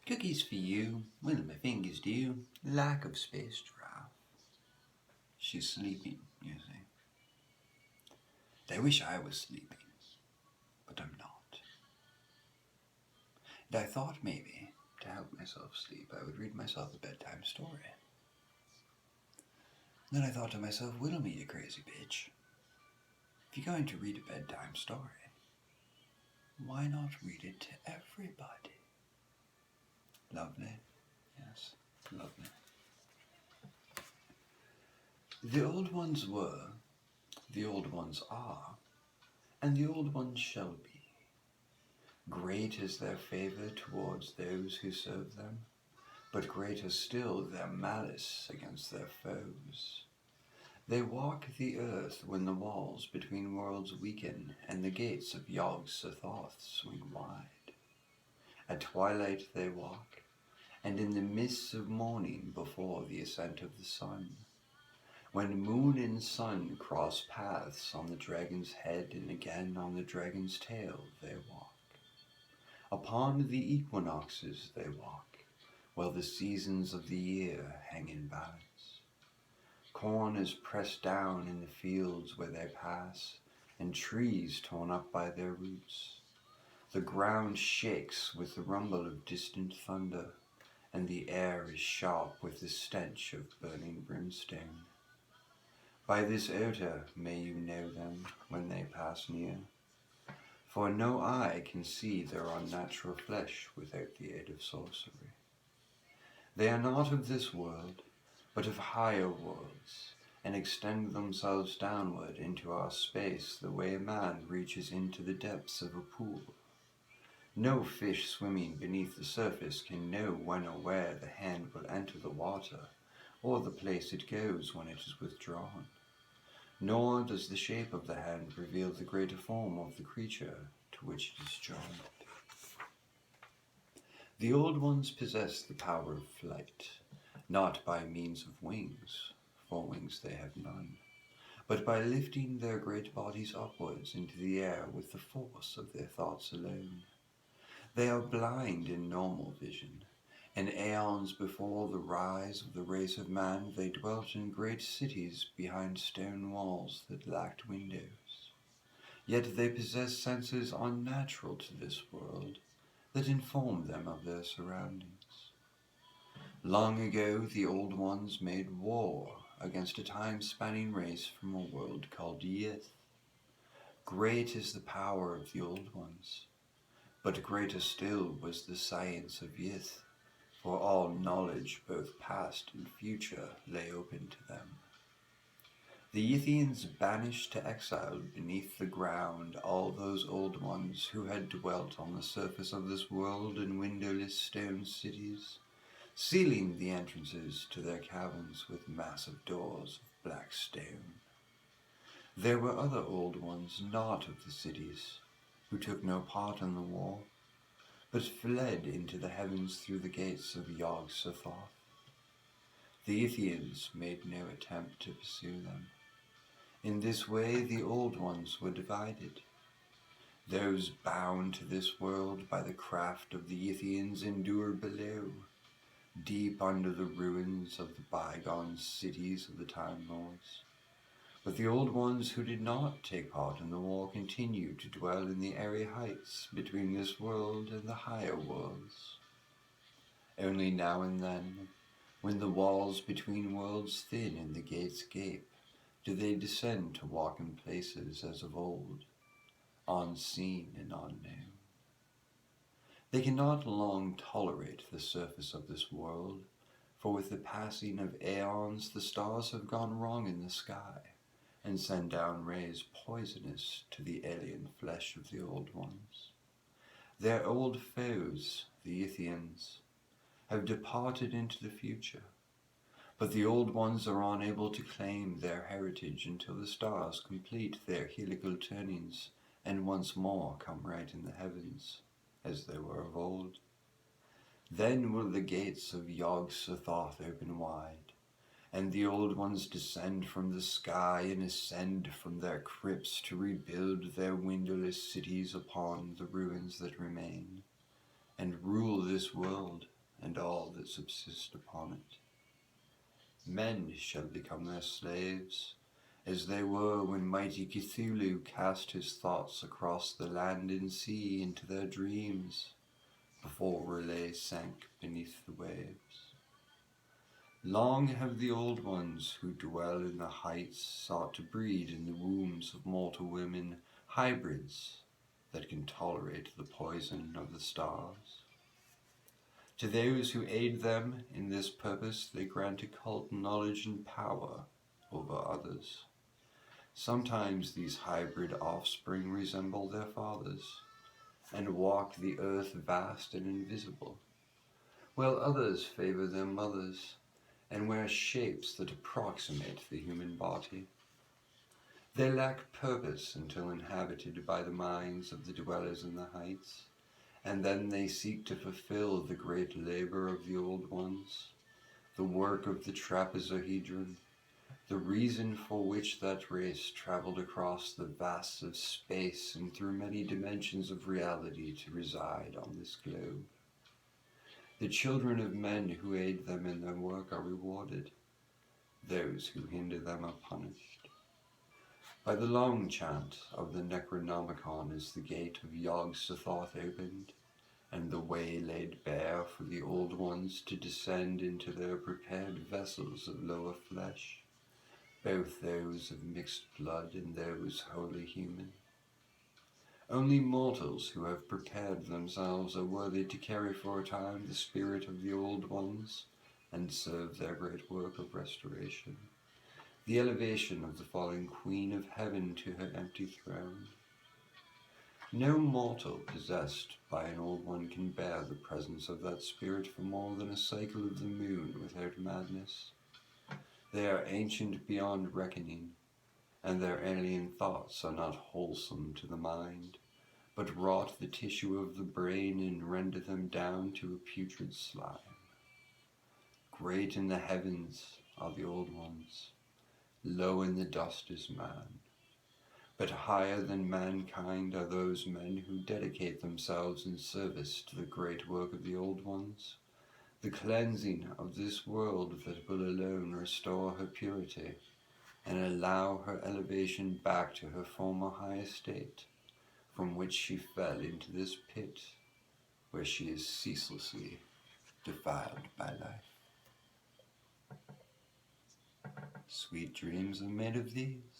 Cookies for you, will my fingers do, lack of space draft. She's sleeping, you see. I wish I was sleeping, but I'm not. And I thought maybe, to help myself sleep, I would read myself a bedtime story. Then I thought to myself, Whittle you crazy bitch. If you're going to read a bedtime story, why not read it to everybody? Lovely. Yes, lovely. The old ones were, the old ones are, and the old ones shall be. Great is their favour towards those who serve them, but greater still their malice against their foes. They walk the earth when the walls between worlds weaken, and the gates of Yog-Sothoth swing wide. At twilight they walk, and in the mists of morning before the ascent of the sun. When moon and sun cross paths on the dragon's head and again on the dragon's tail they walk. Upon the equinoxes they walk, while the seasons of the year hang in balance. Corn is pressed down in the fields where they pass, and trees torn up by their roots. The ground shakes with the rumble of distant thunder, and the air is sharp with the stench of burning brimstone. By this odour may you know them when they pass near, for no eye can see their unnatural flesh without the aid of sorcery. They are not of this world, but of higher worlds, and extend themselves downward into our space the way a man reaches into the depths of a pool. No fish swimming beneath the surface can know when or where the hand will enter the water, or the place it goes when it is withdrawn. Nor does the shape of the hand reveal the greater form of the creature to which it is joined. The old ones possess the power of flight, not by means of wings, for wings they have none, but by lifting their great bodies upwards into the air with the force of their thoughts alone. They are blind in normal vision, and aeons before the rise of the race of man they dwelt in great cities behind stone walls that lacked windows. Yet they possess senses unnatural to this world that inform them of their surroundings. Long ago the old ones made war against a time-spanning race from a world called Yith. Great is the power of the old ones, but greater still was the science of Yith, for all knowledge, both past and future, lay open to them. The Yithians banished to exile beneath the ground all those old ones who had dwelt on the surface of this world in windowless stone cities, sealing the entrances to their caverns with massive doors of black stone. There were other old ones not of the cities, who took no part in the war, but fled into the heavens through the gates of Yog-Sothoth. The Yithians made no attempt to pursue them. In this way the old ones were divided. Those bound to this world by the craft of the Yithians endure below, deep under the ruins of the bygone cities of the Time Lords. But the old ones who did not take part in the war continued to dwell in the airy heights between this world and the higher worlds. Only now and then, when the walls between worlds thin and the gates gape, do they descend to walk in places as of old, unseen and unknown. They cannot long tolerate the surface of this world, for with the passing of aeons the stars have gone wrong in the sky, and send down rays poisonous to the alien flesh of the old ones. Their old foes, the Yithians, have departed into the future, but the old ones are unable to claim their heritage until the stars complete their helical turnings and once more come right in the heavens, as they were of old. Then will the gates of Yog-Sothoth open wide, and the old ones descend from the sky and ascend from their crypts to rebuild their windowless cities upon the ruins that remain, and rule this world and all that subsist upon it. Men shall become their slaves, as they were when mighty Cthulhu cast his thoughts across the land and sea into their dreams, before R'lyeh sank beneath the waves. Long have the old ones who dwell in the heights sought to breed in the wombs of mortal women hybrids that can tolerate the poison of the stars. To those who aid them in this purpose, they grant occult knowledge and power over others. Sometimes these hybrid offspring resemble their fathers, and walk the earth vast and invisible, while others favor their mothers, and wear shapes that approximate the human body. They lack purpose until inhabited by the minds of the dwellers in the heights, and then they seek to fulfill the great labor of the old ones, the work of the trapezohedron, the reason for which that race traveled across the vasts of space and through many dimensions of reality to reside on this globe. The children of men who aid them in their work are rewarded. Those who hinder them are punished. By the long chant of the Necronomicon is the gate of Yog-Sothoth opened, and the way laid bare for the old ones to descend into their prepared vessels of lower flesh, both those of mixed blood and those wholly human. Only mortals who have prepared themselves are worthy to carry for a time the spirit of the old ones and serve their great work of restoration, the elevation of the fallen Queen of Heaven to her empty throne. No mortal possessed by an old one can bear the presence of that spirit for more than a cycle of the moon without madness. They are ancient beyond reckoning, and their alien thoughts are not wholesome to the mind, but rot the tissue of the brain and render them down to a putrid slime. Great in the heavens are the old ones, low in the dust is man, but higher than mankind are those men who dedicate themselves in service to the great work of the old ones, the cleansing of this world that will alone restore her purity and allow her elevation back to her former high estate, from which she fell into this pit, where she is ceaselessly defiled by life. Sweet dreams are made of these.